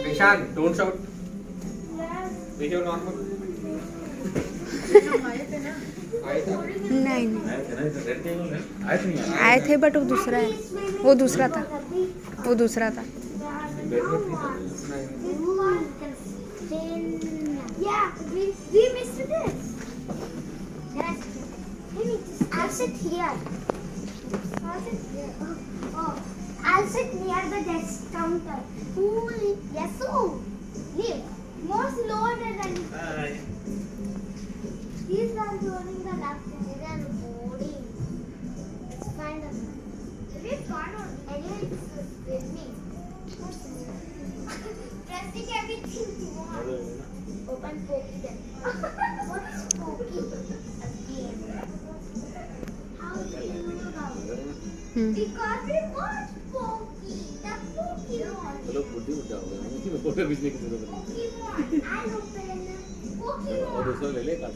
Nishan, don't shout. Behave normal. नहीं आए थे बट वो दूसरा है, वो दूसरा था, वो दूसरा था। Yeah, we missed this. I'll sit here. Oh, I'll sit near the desk counter. Yes, so leave. More slower than he's not holding the laptop. He's not holding. It's fine. We've gone on. Anyway, it's with me. Pressing everything you want. Open Pokey then. What's Pokey? Again. How do you know? Because we watched Pokey. The Pokemon. लोग बुद्धि उठा होगा photo खींचने की जरूरत नहीं Pokemon. I'll open Pokemon. और दूसरा ले ले काट